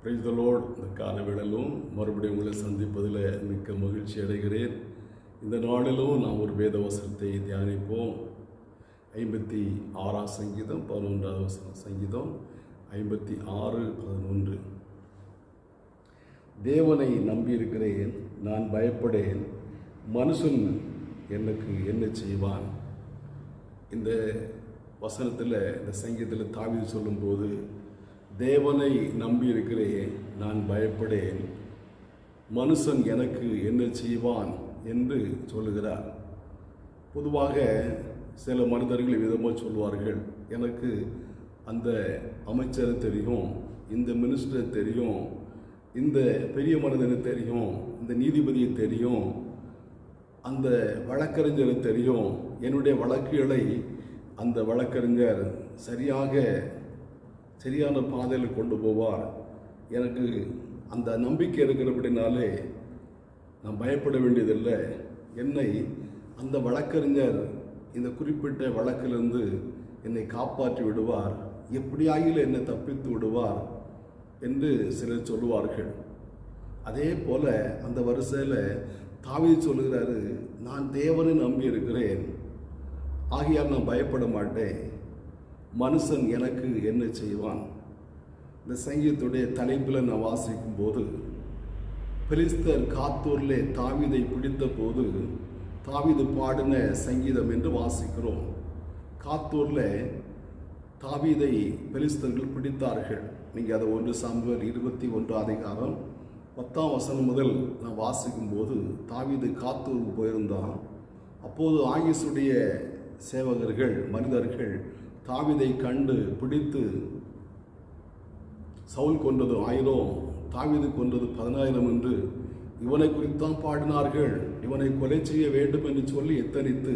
Praise the Lord. இந்த காலவேளையிலும் மறுபடியும் உங்களை சந்திப்பதில் மிக்க மகிழ்ச்சி அடைகிறேன். இந்த நாளிலும் நாம் ஒரு வேத வசனத்தை தியானிப்போம். 56 சங்கீதம் 11 சங்கீதம் 56:11. தேவனை நம்பியிருக்கிறேன், நான் பயப்படேன், மனுஷன் எனக்கு என்ன செய்வான். இந்த வசனத்தில், இந்த சங்கீதத்தில் தாவீது சொல்லும்போது, தேவனை நம்பி இருக்கிறேன், நான் பயப்படேன், மனுஷன் எனக்கு என்ன செய்வான் என்று சொல்லுகிறார். பொதுவாக சில மனிதர்கள் விதமாக சொல்வார்கள், எனக்கு அந்த அமைச்சரை தெரியும், இந்த மினிஸ்டர் தெரியும், இந்த பெரிய மனிதனை தெரியும், இந்த நீதிபதியை தெரியும், அந்த வழக்கறிஞரை தெரியும், என்னுடைய வழக்குகளை அந்த வழக்கறிஞர் சரியான பாதையில் கொண்டு போவார், எனக்கு அந்த நம்பிக்கை இருக்கிறபடினாலே நான் பயப்பட வேண்டியதில்லை, என்னை அந்த வழக்கறிஞர் இந்த குறிப்பிட்ட வழக்கிலிருந்து என்னை காப்பாற்றி விடுவார், எப்படியாகிலும் என்னை தப்பித்து விடுவார் என்று சிலர் சொல்லுவார்கள். அதே போல அந்த வரிசையில் தாவீது சொல்லுகிறாரு, நான் தேவனை நம்பி இருக்கிறேன், ஆகையால் நான் பயப்பட மாட்டேன், மனுஷன் எனக்கு என்ன செய்வான். இந்த சங்கீதத்துடைய தலைப்பில் நான் வாசிக்கும் போது, பெலிஸ்தர் காத்தூரிலே தாவீதை பிடித்த போது தாவீது பாடின சங்கீதம் என்று வாசிக்கிறோம். காத்தூரில் தாவீதை பெலிஸ்தர்கள் பிடித்தார்கள். நீங்கள் அதை 1 சாமுவேல் 21:10 முதல் நான் வாசிக்கும் போது, தாவீது காத்தூருக்கு போயிருந்தான். அப்போது ஆகீசுடைய சேவகர்கள், மனிதர்கள் தாவீதை கண்டு பிடித்து, சவுல் கொன்றது 1000, தாவீது கொன்றது 10000 என்று இவனை குறித்தான் பாடினார்கள், இவனை கொலை செய்ய வேண்டும் என்று சொல்லி எத்தனித்து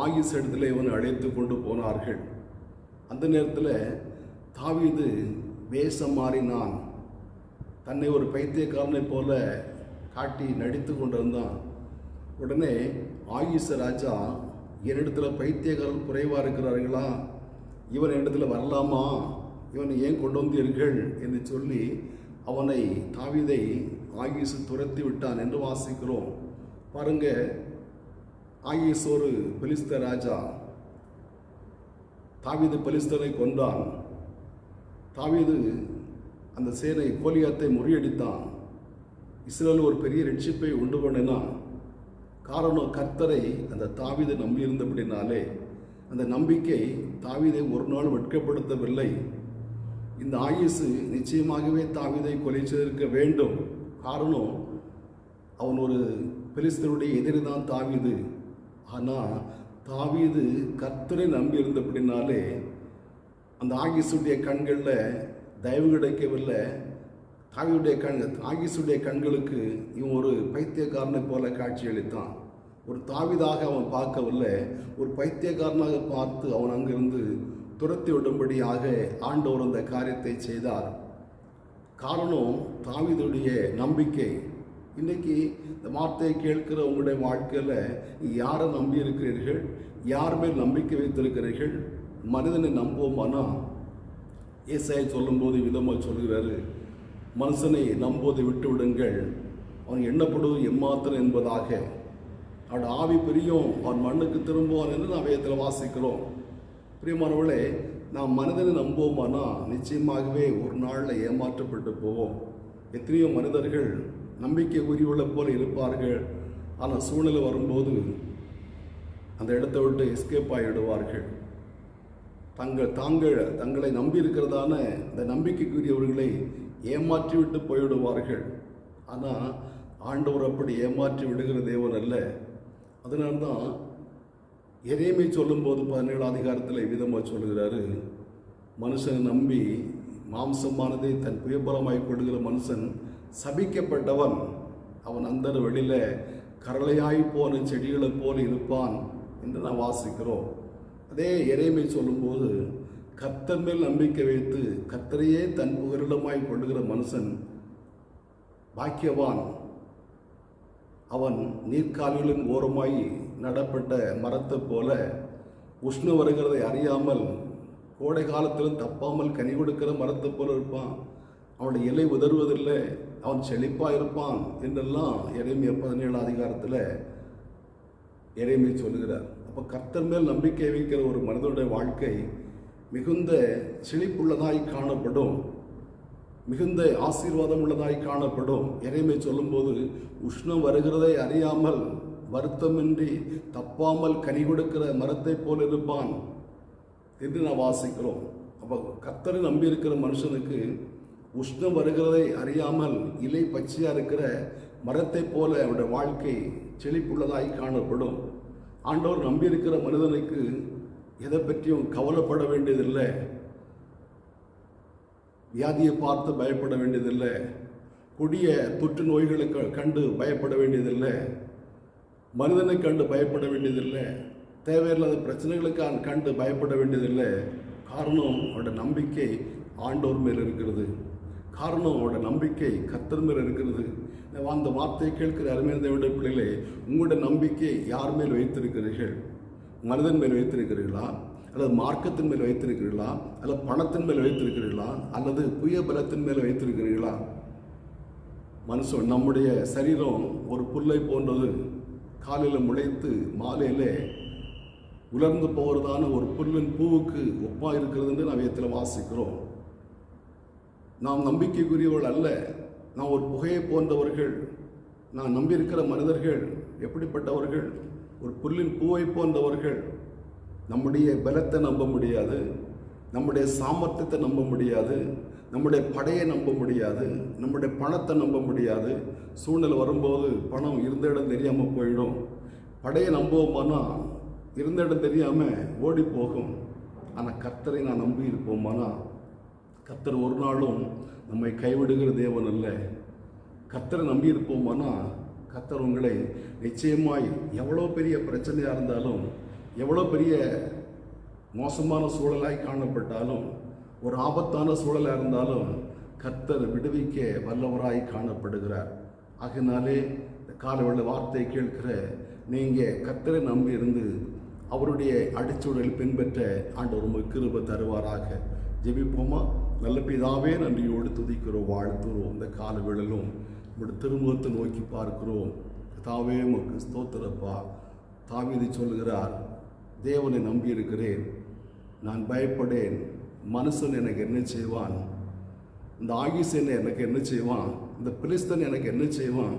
ஆகீஸ் இடத்துல இவனை அழைத்து கொண்டு போனார்கள். அந்த நேரத்தில் தாவீது வேஷம் மாறினான், தன்னை ஒரு பைத்தியக்காரனை போல காட்டி நடித்து கொண்டிருந்தான். உடனே ஆகீஸ் ராஜா, என்னிடத்தில் பைத்தியக்காரர்கள் குறைவாக இருக்கிறார்களா, இவன் இடத்துல வரலாமா, இவனை ஏன் கொண்டு வந்தீர்கள் என்று சொல்லி அவனை, தாவீதை ஆகீசு துரத்தி விட்டான் என்று வாசிக்கிறோம். பாருங்க, ஆகீஸ் ஒரு பெலிஸ்தர் ராஜா, தாவீது பெலிஸ்தரை கொன்றான். தாவீது அந்த சேனை கோலியாத்தை முறியடித்தான். இஸ்ரேல் ஒரு பெரிய ரட்சிப்பை உண்டு பண்ணினான். காரணம், கர்த்தரை அந்த தாவீதை நம்பியிருந்தபடினாலே அந்த நம்பிக்கை தாவீதை ஒரு நாள் வெட்கப்படுத்தவில்லை. இந்த ஆகீசு நிச்சயமாகவே தாவீதை கொலை செய்திருக்க வேண்டும். காரணம், அவன் ஒரு பெலிஸ்தருடைய எதிரி தான் தாவீது. ஆனால் தாவீது கர்த்தரை நம்பியிருந்தபடினாலே அந்த ஆகீசுடைய கண்களில் தயவு கிடைக்கவில்லை. ஆகீசுடைய கண்களுக்கு இவன் ஒரு பைத்தியக்காரனை போல காட்சியளித்தான். ஒரு தாவீதாக அவன் பார்க்கவில்லை, ஒரு பைத்தியக்காரனாக பார்த்து அவன் அங்கிருந்து துரத்தி விடும்படியாக ஆண்டவர் அந்த காரியத்தை செய்தார். காரணம், தாவீதுடைய நம்பிக்கை. இன்றைக்கி இந்த வார்த்தையை கேட்கிற உங்களுடைய வாழ்க்கையில் யாரை நம்பி இருக்கிறீர்கள், யார் மேல் நம்பிக்கை வைத்திருக்கிறீர்கள்? மனிதனை நம்புவோமானா, ஏசாயா சொல்லும்போது விதமாக சொல்கிறாரு, மனுஷனை நம்புவதை விட்டு விடுங்கள், அவன் எண்ணப்படுவது எம்மாத்திரம் என்பதாக. அவன் ஆவி பிரியும், அவன் மண்ணுக்கு திரும்புவான் என்று நாம் வேதத்தில் வாசிக்கிறோம். பிரியமானவர்களே, நாம் மனிதனை நம்புவோமானா நிச்சயமாகவே ஒரு நாளில் ஏமாற்றப்பட்டு போவோம். எத்தனையோ மனிதர்கள் நம்பிக்கை உரிவுள்ள போல இருப்பார்கள், ஆனால் சூழ்நிலை வரும்போது அந்த இடத்தை விட்டு எஸ்கேப் ஆகிடுவார்கள். தங்களை நம்பி இருக்கிறதான இந்த நம்பிக்கைக்குரியவர்களை ஏமாற்றி விட்டு போய்விடுவார்கள். ஆனால் ஆண்டவர் அப்படி ஏமாற்றி விடுகிற தேவன் அல்ல. அதனால்தான் எரேமியா சொல்லும்போது 17 அதிகாரத்தில் விதமாக சொல்கிறாரு, மனுஷனை நம்பி மாம்சமானதை தன் புயபலமாய் கொள்கிற மனுஷன் சபிக்கப்பட்டவன், அவன் அந்த வெளியில் கரளையாய் போன செடிகளை போல இருப்பான் என்று நான் வாசிக்கிறோம். அதே எரேமியா சொல்லும்போது, கர்த்தர் மேல் நம்பிக்கை வைத்து கர்த்தரையே தன் புகலிடமாய் கொள்ளுகிற மனுஷன் பாக்கியவான், அவன் நீர்க்கால்களின் ஓரமாய் நடப்பட்ட மரத்தை போல உஷ்ணம் வருகிறதை அறியாமல் கோடை காலத்திலும் தப்பாமல் கனி கொடுக்கிற மரத்தை போல இருப்பான். அவனுடைய இலை உதறுவதில்லை, அவன் செழிப்பாக இருப்பான் என்றெல்லாம் எரேமியா 17 அதிகாரத்தில் எரேமியா சொல்லுகிறார். அப்போ கர்த்தர் மேல் நம்பிக்கை வைக்கிற ஒரு மனிதனுடைய வாழ்க்கை மிகுந்த செழிப்புள்ளதாய் காணப்படும், மிகுந்த ஆசீர்வாதம் உள்ளதாய் காணப்படும். எரேமியா சொல்லும்போது உஷ்ணம் வருகிறதை அறியாமல் வருத்தமின்றி தப்பாமல் கனி கொடுக்கிற மரத்தை போல் இருப்பான் என்று நான் வாசிக்கிறோம். அப்போ கர்த்தரை நம்பி இருக்கிற மனுஷனுக்கு உஷ்ணம் வருகிறதை அறியாமல் இலை பச்சையாக இருக்கிற மரத்தை போல அவருடைய வாழ்க்கை செழிப்புள்ளதாய் காணப்படும். ஆண்டவர் நம்பியிருக்கிற மனிதனுக்கு எதை பற்றியும் கவலைப்பட வேண்டியதில்லை, வியாதியை பார்த்து பயப்பட வேண்டியதில்லை, கொடிய தொற்று நோய்களை கண்டு பயப்பட வேண்டியதில்லை, மனிதனை கண்டு பயப்பட வேண்டியதில்லை, தேவையில்லாத பிரச்சனைகளுக்கு கண்டு பயப்பட வேண்டியதில்லை. காரணம் அவருடைய நம்பிக்கை ஆண்டவர் மேல் இருக்கிறது. காரணம் அவருடைய நம்பிக்கை கர்த்தர் மேல் இருக்கிறது. அந்த வார்த்தையை கேட்கிற அருமையான தேவனுடைய பிள்ளைகளே, உங்களுடைய நம்பிக்கை யார் மேல் வைத்திருக்கிறீர்கள்? மனிதன் மேல் வைத்திருக்கிறீர்களா, அல்லது மார்க்கத்தின் மேல் வைத்திருக்கிறீர்களா, அல்லது பணத்தின் மேல் வைத்திருக்கிறீர்களா, அல்லது புய பலத்தின் மேல் வைத்திருக்கிறீர்களா? மனுஷன் நம்முடைய சரீரம் ஒரு புல்லை போன்றது. காலையில் முளைத்து மாலையில் உலர்ந்து போகிறதான ஒரு புல்லின் பூவுக்கு ஒப்பாக இருக்கிறது என்று நாம் வேதத்தில் வாசிக்கிறோம். நாம் நம்பிக்கைக்குரியவர்கள் அல்ல, நாம் ஒரு புகையை போன்றவர்கள். நான் நம்பியிருக்கிற மனிதர்கள் எப்படிப்பட்டவர்கள்? ஒரு புல்லின் பூவை போன்றவர்கள். நம்முடைய பலத்தை நம்ப முடியாது, நம்முடைய சாமர்த்தியத்தை நம்ப முடியாது, நம்முடைய படையை நம்ப முடியாது, நம்முடைய பணத்தை நம்ப முடியாது. சூழ்நிலை வரும்போது பணம் இருந்த இடம் தெரியாமல் போயிடும். படையை நம்புவோமானா இருந்த இடம் தெரியாமல் ஓடி போகும். ஆனால் கர்த்தரை நான் நம்பி இருப்போமானா கர்த்தர் ஒரு நாளும் நம்மை கைவிடுகிற தேவன் அல்ல. கர்த்தரை நம்பி இருப்போமானா கர்த்தர் உங்களை நிச்சயமாய் எவ்வளோ பெரிய பிரச்சனையாக இருந்தாலும், எவ்வளோ பெரிய மோசமான சூழலாய் காணப்பட்டாலும், ஒரு ஆபத்தான சூழலாக இருந்தாலும் கர்த்தர் விடுவிக்க வல்லவராய் காணப்படுகிறார். ஆகினாலே இந்த காலவெள்ள வார்த்தை கேட்கிற நீங்கள் கர்த்தரை நம்பி இருந்து அவருடைய அடிச்சூழல் பின்பற்ற ஆண்டவர் உங்களுக்கு கிருபை தருவாராக. ஜெபிப்போமா? நல்ல பிதாவே, நன்றியோடு துதிக்கிறோம், வாழ்த்துறோம். இந்த காலவேளையிலும் உங்களுடைய திருமுகத்தை நோக்கி பார்க்கிறோம். தாவே உமக்கு ஸ்தோத்திரப்பா. தாவீது சொல்லுகிறார், தேவனை நம்பி இருக்கிறேன், நான் பயப்படேன். மனுஷன் எனக்கு என்ன செய்வான்? இந்த ஆகிசேன் எனக்கு என்ன செய்வான்? இந்த பிலிஸ்தன் எனக்கு என்ன செய்வான்?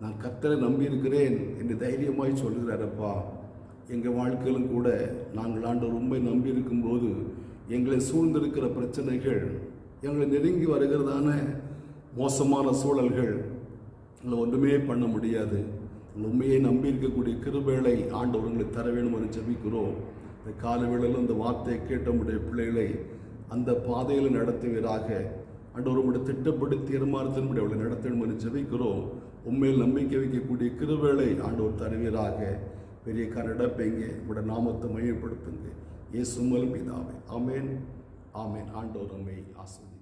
நான் கர்த்தரை நம்பி இருக்கிறேன் என்று தைரியமாய் சொல்லுகிறாரப்பா. எங்கள் வாழ்க்கையிலும் கூட நாங்கள் ஆண்டவர் உண்மை நம்பி இருக்கும்போது எங்களை சூழ்ந்திருக்கிற பிரச்சனைகள், எங்களை நெருங்கி வருகிறதான மோசமான சூழல்கள் எங்களை ஒன்றுமே பண்ண முடியாது. உண்மையை நம்பி இருக்கக்கூடிய கிருபைகளை ஆண்டவர் உங்களை தர வேண்டும் என்று ஜெபிக்கிறோம். இந்த காலவேளையில் இந்த வார்த்தையை கேட்ட உடைய பிள்ளைகளை அந்த பாதையில் நடத்துவீராக. ஆண்டவர் உங்களுடைய திட்டப்படி தீர்மானத்தின்படி அவளை நடத்த வேண்டும் என்று ஜெபிக்கிறோம். உண்மையில் நம்பிக்கை வைக்கக்கூடிய கிருபைகளை ஆண்டவர் தருவீராக. பெரிய கரடப்பைங்க உங்களுடைய நாமத்தை மையப்படுத்துங்க. இயேசு மூலம் பிதாவே, ஆமேன், ஆமேன். ஆண்டவர் நம்மை ஆசீர்வதிப்பார்.